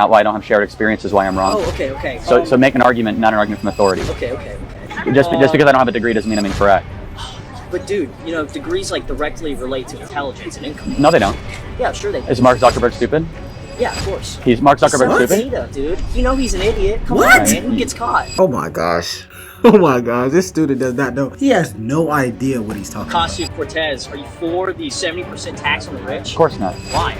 Not why I don't have shared experience is why I'm wrong. Oh, okay. So make an argument, not an argument from authority. Okay. Just because I don't have a degree doesn't mean I'm incorrect. But dude, degrees like directly relate to intelligence and income. No, they don't. Yeah, sure they do. Is Mark Zuckerberg stupid? Yeah, of course. He's Mark Zuckerberg What? stupid? Data, dude. He's an idiot. Come What? on, man. Who gets caught? Oh my gosh. Oh my gosh. This student does not know. He has no idea what he's talking about. Ocasio-Cortez, are you for the 70% tax on the rich? Of course not. Why?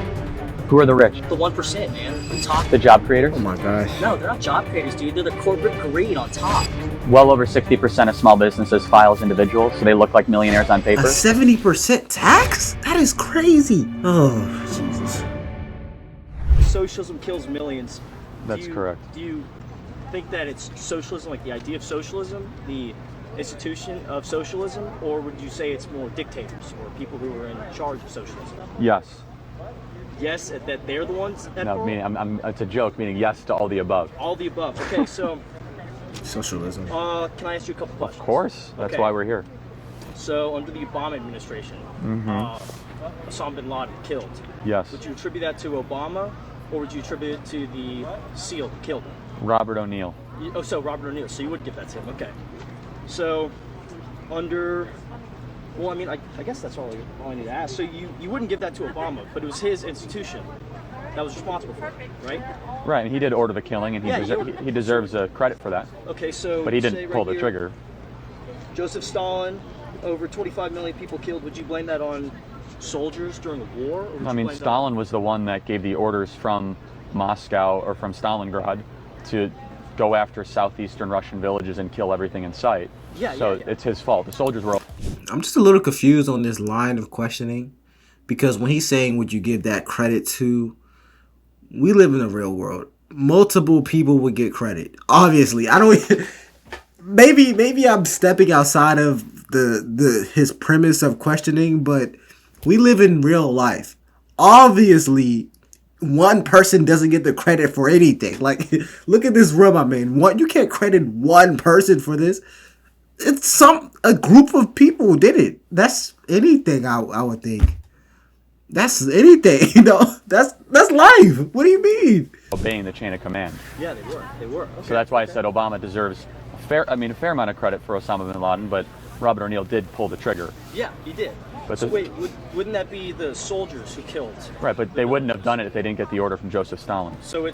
Who are the rich? The 1%, man. What are you talking? The job creators? Oh my gosh. No, they're not job creators, dude. They're the corporate greed on top. Well over 60% of small businesses file as individuals, so they look like millionaires on A paper. 70% tax? That is crazy. Oh, Jesus. Socialism kills millions. That's correct. Do you think that it's socialism, like the idea of socialism, the institution of socialism, or would you say it's more dictators or people who are in charge of socialism? Yes. Yes, that they're the ones that No, meaning it's a joke, meaning yes to all the above. all the above. Okay, so Socialism. can I ask you a couple questions? Of course. That's Okay. why we're here. So under the Obama administration, Osama bin Laden killed. Yes. Would you attribute that to Obama, or would you attribute it to the SEAL who killed him? Robert O'Neill. Oh, so Robert O'Neill. So you would give that to him. Okay. So well, I mean, I guess that's all I need to ask. So you wouldn't give that to Obama, but it was his institution that was responsible for it, right? Right, and he did order the killing, and he deserves credit for that. Okay, so But he say didn't pull the here, trigger. Joseph Stalin, over 25 million people killed. Would you blame that on soldiers during the war? Or would I you mean, blame that- Stalin was the one that gave the orders from Moscow or from Stalingrad to go after southeastern Russian villages and kill everything in sight. Yeah, so yeah. it's his fault. The soldiers were. I'm just a little confused on this line of questioning because when he's saying, would you give that credit to, we live in the real world. Multiple people would get credit. Obviously, I don't. Maybe I'm stepping outside of his premise of questioning, but we live in real life. Obviously, one person doesn't get the credit for anything. Like, look at this room I'm in. You can't credit one person for this. It's a group of people did it. That's anything. I would think. That's anything. That's life. What do you mean? Obeying the chain of command. Yeah, they were. Okay. So that's why I said Obama deserves a fair amount of credit for Osama bin Laden, but Robert O'Neill did pull the trigger. Yeah, he did. But So wait, wouldn't that be the soldiers who killed? Right, but they wouldn't have done it if they didn't get the order from Joseph Stalin. So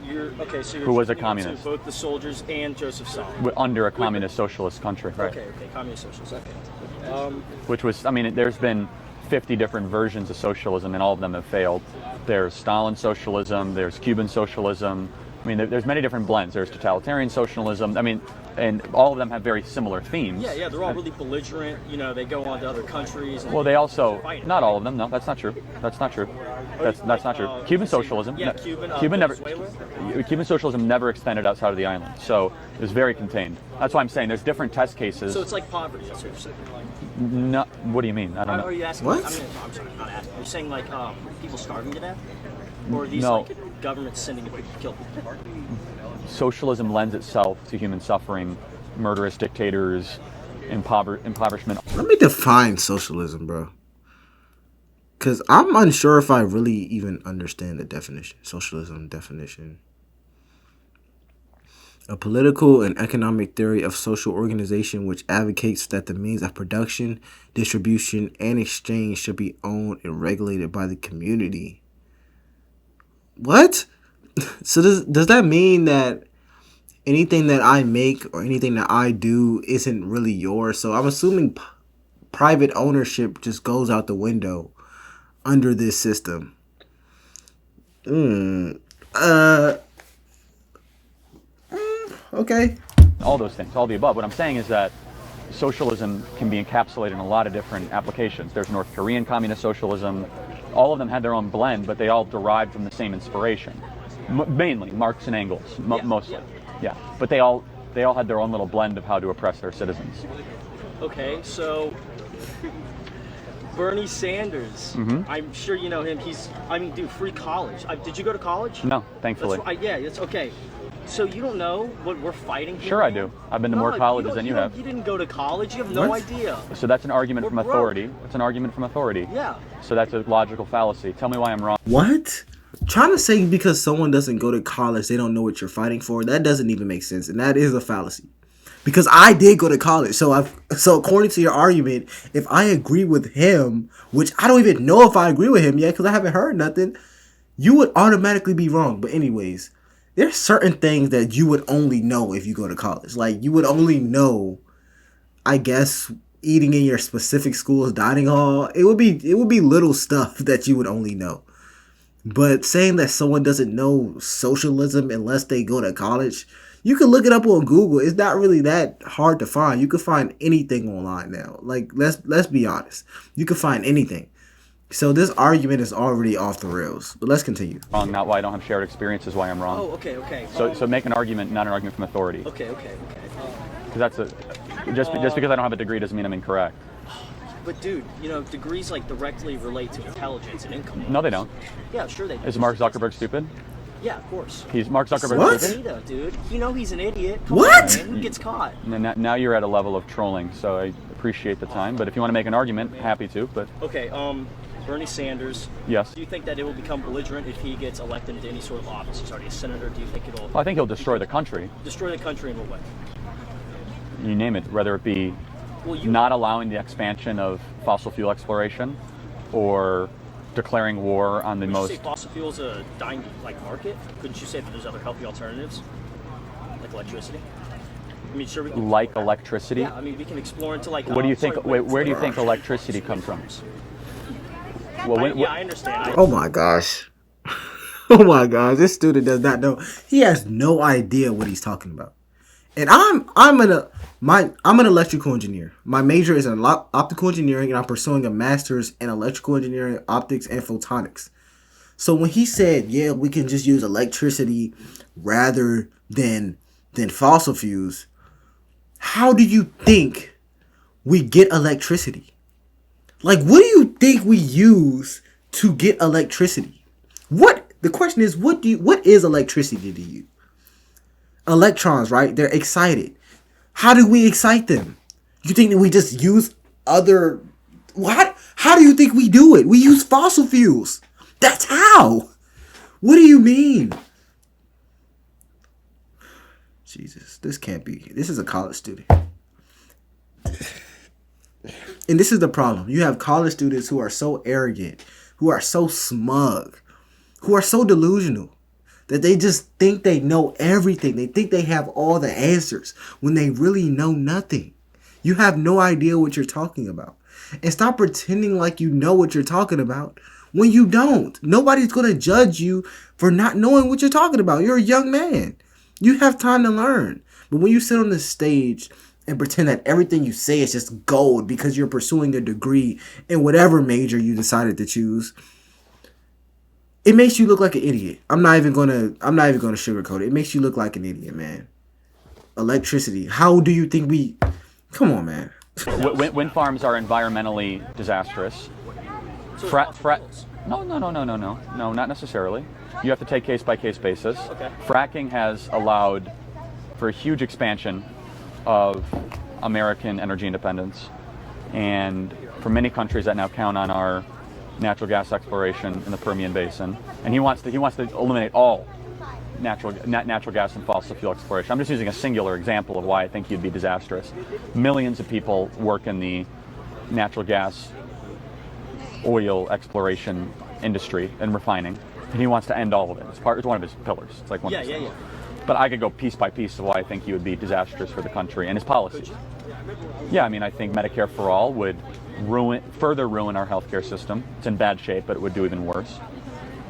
you're Who was a attributing it to communist. both the soldiers and Joseph Stalin. Under a communist socialist country, right? Okay, communist socialist. Okay. Which was, there's been 50 different versions of socialism, and all of them have failed. There's Stalin socialism, there's Cuban socialism. There's many different blends. There's totalitarian socialism. And all of them have very similar themes. Yeah, they're all really belligerent. They go on to other countries. And Well, they also, not all of them. No, that's not true. That's not true. That's not true. Cuban socialism. Yeah, Cuban Cuban socialism never extended outside of the island, so it was very contained. That's why I'm saying there's different test cases. So it's like poverty. That's what you're saying. No, what do you mean? I don't know. Are you asking? What? I'm sorry, not asking. Are you saying like people starving to death, or are these No. like governments sending people to kill people? Socialism lends itself to human suffering, murderous dictators, impoverishment. Let me define socialism, bro. Because I'm unsure if I really even understand the definition. Socialism definition. A political and economic theory of social organization which advocates that the means of production, distribution, and exchange should be owned and regulated by the community. What? So does that mean that anything that I make or anything that I do isn't really yours? So I'm assuming private ownership just goes out the window under this system. Okay. All those things, all the above. What I'm saying is that socialism can be encapsulated in a lot of different applications. There's North Korean communist socialism. All of them had their own blend, but they all derived from the same inspiration. Mainly Marx and Engels, mostly. Yeah, but they all had their own little blend of how to oppress their citizens. Okay, so Bernie Sanders. I'm sure you know him. Dude, free college. Did you go to college? No, thankfully. It's okay. So you don't know what we're fighting here? Sure I do. I've been to more colleges than you have. You didn't go to college. You have no idea. So that's an argument from broke. authority. It's an argument from authority. Yeah. So that's a logical fallacy. Tell me why I'm wrong. What? trying to say because someone doesn't go to college, they don't know what you're fighting for, that doesn't even make sense. And that is a fallacy. Because I did go to college. So according to your argument, if I agree with him, which I don't even know if I agree with him yet because I haven't heard nothing, you would automatically be wrong. But anyways, there's certain things that you would only know if you go to college. Like, you would only know, I guess, eating in your specific school's dining hall. It would be little stuff that you would only know. But saying that someone doesn't know socialism unless they go to college, you can look it up on Google. It's not really that hard to find. You can find anything online now. Like, let's be honest. You can find anything. So this argument is already off the rails. But let's continue. Wrong, not why I don't have shared experience is why I'm wrong. Oh, okay. So make an argument, not an argument from authority. Okay. Because just because I don't have a degree doesn't mean I'm incorrect. But dude, degrees like directly relate to intelligence and income. No, they don't. Yeah, sure they do. Is Mark Zuckerberg stupid? Yeah, of course. He's Mark Zuckerberg. What? Stupid? Dude, he's an idiot. Come What? on, man. Who gets caught? Now you're at a level of trolling, so I appreciate the time. But if you want to make an argument, happy to. But Okay, Bernie Sanders. yes, Do you think that it will become belligerent if he gets elected into any sort of office? He's already a senator. Do you think it'll I think he'll destroy the country. destroy the country in what way? You name it, whether it be Well, you not allowing the expansion of fossil fuel exploration, or declaring war on the Would you most. say fossil fuels a dying market? Couldn't you say that there's other healthy alternatives, like electricity? I mean, sure we can. Like electricity. Yeah, I mean we can explore into like. What do you think? Where do you think electricity comes from? Well, I understand. Oh my gosh. Oh my gosh. This student does not know. He has no idea what he's talking about. And I'm an electrical engineer. My major is in optical engineering, and I'm pursuing a master's in electrical engineering, optics, and photonics. So when he said, yeah, we can just use electricity rather than fossil fuels, how do you think we get electricity? Like, what do you think we use to get electricity? The question is, what is electricity to you? Electrons, right? They're excited. How do we excite them? You think that we just use other... What? How do you think we do it? We use fossil fuels. That's how. What do you mean? Jesus, this can't be... This is a college student. And this is the problem. You have college students who are so arrogant, who are so smug, who are so delusional, that they just think they know everything. They think they have all the answers when they really know nothing. You have no idea what you're talking about. And stop pretending like you know what you're talking about when you don't. Nobody's going to judge you for not knowing what you're talking about. You're a young man. You have time to learn. But when you sit on the stage and pretend that everything you say is just gold because you're pursuing a degree in whatever major you decided to choose, it makes you look like an idiot. I'm not even gonna sugarcoat it. It makes you look like an idiot, man. Electricity. How do you think we... Come on, man. Wind farms are environmentally disastrous. No, not necessarily. You have to take case-by-case basis. Okay. Fracking has allowed for a huge expansion of American energy independence, and for many countries that now count on our natural gas exploration in the Permian Basin, and he wants to eliminate all natural gas and fossil fuel exploration. I'm just using a singular example of why I think he'd be disastrous. Millions of people work in the natural gas, oil exploration industry and refining, and he wants to end all of it. It's one of his pillars. It's like one. Yeah. But I could go piece by piece of why I think he would be disastrous for the country and his policies. Yeah, I mean, I think Medicare for all would further ruin our healthcare system. It's in bad shape, but it would do even worse.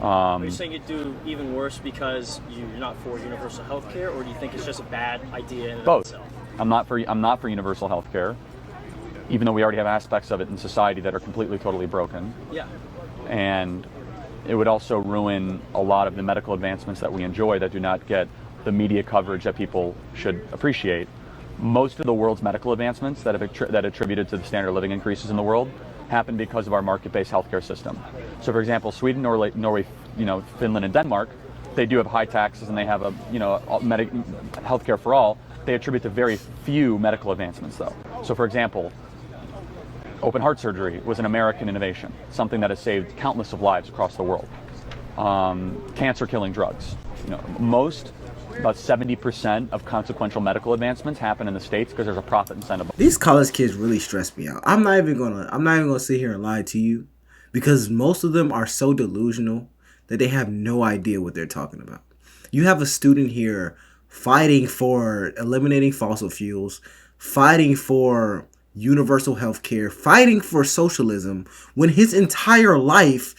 Are you saying it'd do even worse because you're not for universal health care, or do you think it's just a bad idea in Both. itself? I'm not for universal health care, even though we already have aspects of it in society that are completely, totally broken. Yeah. And it would also ruin a lot of the medical advancements that we enjoy that do not get the media coverage that people should appreciate. Most of the world's medical advancements that attributed to the standard of living increases in the world happen because of our market-based healthcare system. So, for example, Sweden, Norway, Finland, and Denmark, they do have high taxes and they have healthcare for all. They attribute to very few medical advancements, though. So, for example, open heart surgery was an American innovation, something that has saved countless of lives across the world. cancer-killing drugs. About 70% of consequential medical advancements happen in the States because there's a profit incentive. These college kids really stress me out. I'm not even gonna sit here and lie to you, because most of them are so delusional that they have no idea what they're talking about. You have a student here fighting for eliminating fossil fuels, fighting for universal health care, fighting for socialism, when his entire life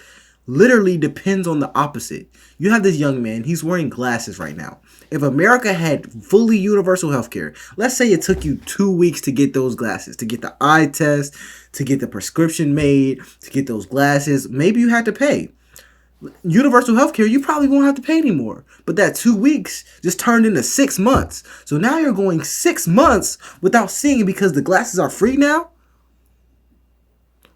literally depends on the opposite. You have this young man, he's wearing glasses right now. If America had fully universal health care, let's say it took you 2 weeks to get those glasses, to get the eye test, to get the prescription made, to get those glasses, maybe you had to pay. Universal health care, you probably won't have to pay anymore. But that 2 weeks just turned into 6 months. So now you're going 6 months without seeing it because the glasses are free now?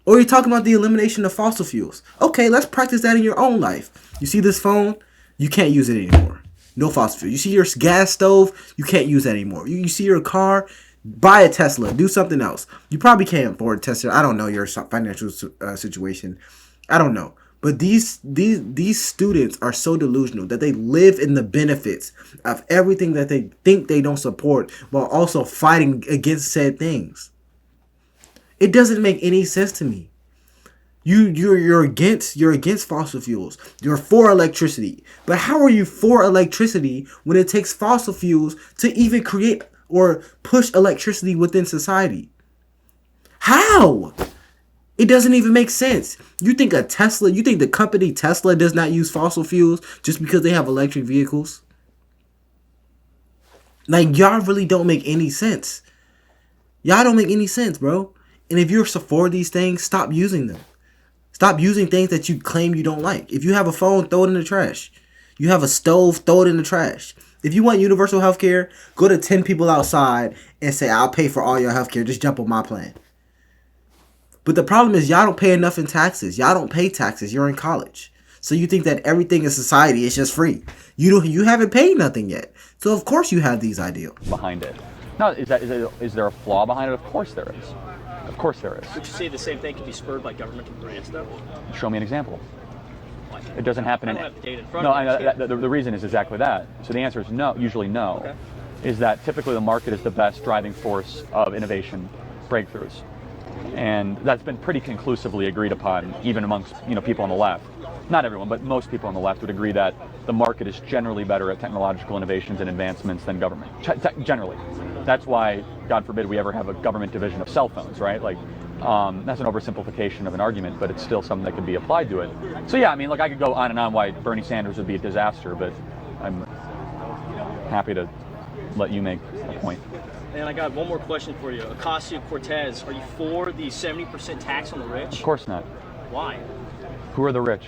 Or you're talking about the elimination of fossil fuels. Okay, let's practice that in your own life. You see this phone? You can't use it anymore. No fossil fuel. You see your gas stove? You can't use that anymore. You see your car? Buy a Tesla. Do something else. You probably can't afford a Tesla. I don't know your financial situation. I don't know. But these students are so delusional that they live in the benefits of everything that they think they don't support, while also fighting against said things. It doesn't make any sense to me. You're against fossil fuels. You're for electricity. But how are you for electricity when it takes fossil fuels to even create or push electricity within society? How? It doesn't even make sense. You think the company Tesla does not use fossil fuels just because they have electric vehicles? Like, y'all really don't make any sense. Y'all don't make any sense, bro. And if you're for these things, stop using them. Stop using things that you claim you don't like. If you have a phone, throw it in the trash. You have a stove, throw it in the trash. If you want universal health care, go to 10 people outside and say, I'll pay for all your health care. Just jump on my plan. But the problem is y'all don't pay enough in taxes. Y'all don't pay taxes. You're in college. So you think that everything in society is just free. You haven't paid nothing yet. So of course you have these ideals. Behind it. Now, is there a flaw behind it? Of course there is. Of course there is. Would you say the same thing can be spurred by government grants, though? Show me an example. It doesn't happen. I don't have the data in front of me. The reason is exactly that. So the answer is no. Usually no. Okay. Is that typically the market is the best driving force of innovation breakthroughs, and that's been pretty conclusively agreed upon, even amongst people on the left. Not everyone, but most people on the left would agree that the market is generally better at technological innovations and advancements than government. Generally, that's why, God forbid, we ever have a government division of cell phones, right? Like, that's an oversimplification of an argument, but it's still something that could be applied to it. So yeah, I mean, I could go on and on why Bernie Sanders would be a disaster, but I'm happy to let you make a point. And I got one more question for you. Ocasio-Cortez, are you for the 70% tax on the rich? Of course not. Why? Who are the rich?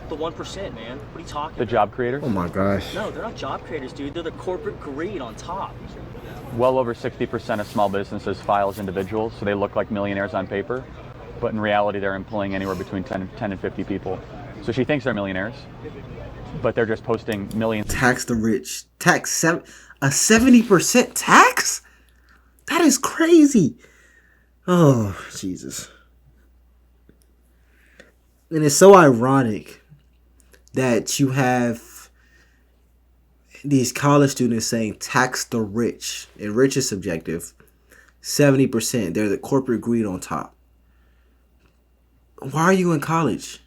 The 1%, man. What are you talking The about? job creators? Oh my gosh. No, they're not job creators, dude. They're the corporate greed on top. Well over 60% of small businesses file as individuals, so they look like millionaires on paper, but in reality they're employing anywhere between 10 and 50 people. So she thinks they're millionaires, but they're just posting millions. Tax the rich. A 70% tax? That is crazy. Oh, Jesus. And it's so ironic that you have these college students saying tax the rich. And rich is subjective. 70%. They're the corporate greed on top. Why are you in college?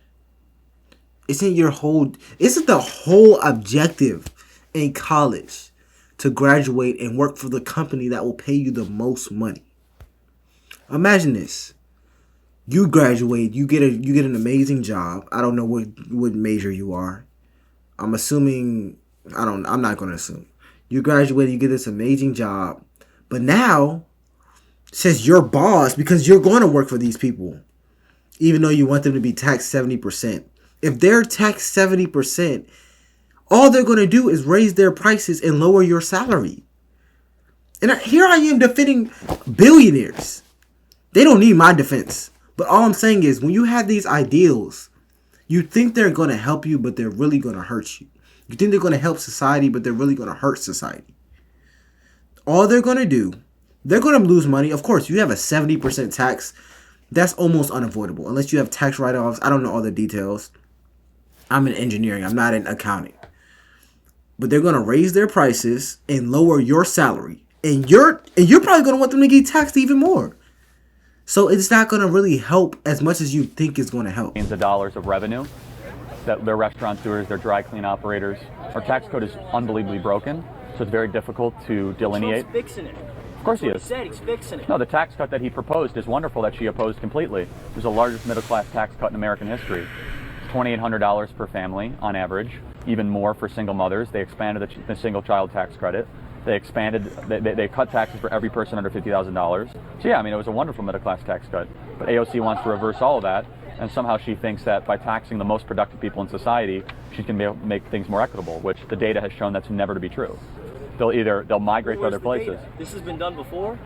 Isn't the whole objective in college to graduate and work for the company that will pay you the most money? Imagine this. You graduate, you get an amazing job. I don't know what major you are. I'm assuming, I'm not going to assume. You graduate, you get this amazing job. But now, says your boss, because you're going to work for these people, even though you want them to be taxed 70%. If they're taxed 70%, all they're going to do is raise their prices and lower your salary. And here I am defending billionaires. They don't need my defense. But all I'm saying is, when you have these ideals, you think they're going to help you, but they're really going to hurt you. You think they're going to help society, but they're really going to hurt society. All they're going to do, they're going to lose money. Of course, you have a 70% tax. That's almost unavoidable. Unless you have tax write-offs. I don't know all the details. I'm in engineering. I'm not in accounting. But they're gonna raise their prices and lower your salary, and you're probably gonna want them to get taxed even more. So it's not gonna really help as much as you think it's gonna help. Millions of dollars of revenue that their restaurateurs, their dry clean operators. Our tax code is unbelievably broken, so it's very difficult to delineate. Trump's fixing it. Of course he He is. said he's fixing it. No, the tax cut that he proposed is wonderful that she opposed completely. It was the largest middle-class tax cut in American history. $2,800 per family on average, even more for single mothers. They expanded the single child tax credit. They cut taxes for every person under $50,000. So yeah, I mean, it was a wonderful middle-class tax cut. But AOC wants to reverse all of that, and somehow she thinks that by taxing the most productive people in society, she can make things more equitable, which the data has shown that's never to be true. They'll migrate to Where's other the places. data? This has been done before?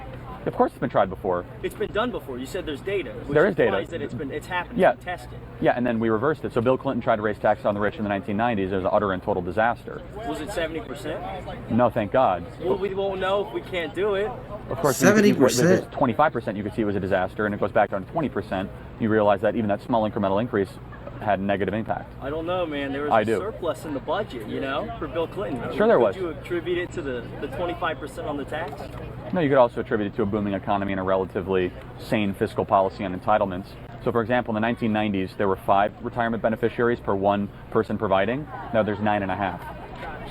Of course, it's been tried before. It's been done before. You said there's data. Which There is data. implies that it's happened. Yeah. It's been tested. Yeah, and then we reversed it. So Bill Clinton tried to raise taxes on the rich in the 1990s. It was an utter and total disaster. Was it 70%? No, thank God. Well, we won't know if we can't do it. Of course, 70%. 25% you could see was a disaster, and it goes back down to 20%. You realize that even that small incremental increase had negative impact. I don't know, man. There was I a do. surplus in the budget, for Bill Clinton. Sure there was. Would you attribute it to the 25% on the tax? No, you could also attribute it to a booming economy and a relatively sane fiscal policy on entitlements. So, for example, in the 1990s, there were 5 retirement beneficiaries per one person providing. Now there's 9.5.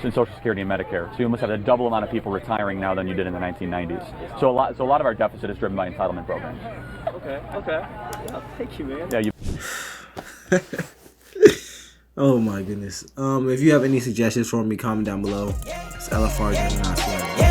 In Social Security and Medicare. So you almost have a double amount of people retiring now than you did in the 1990s. So a lot of our deficit is driven by entitlement programs. Okay. Yeah, thank you, man. Yeah, you. Oh my goodness. If you have any suggestions for me, comment down below. It's LFR.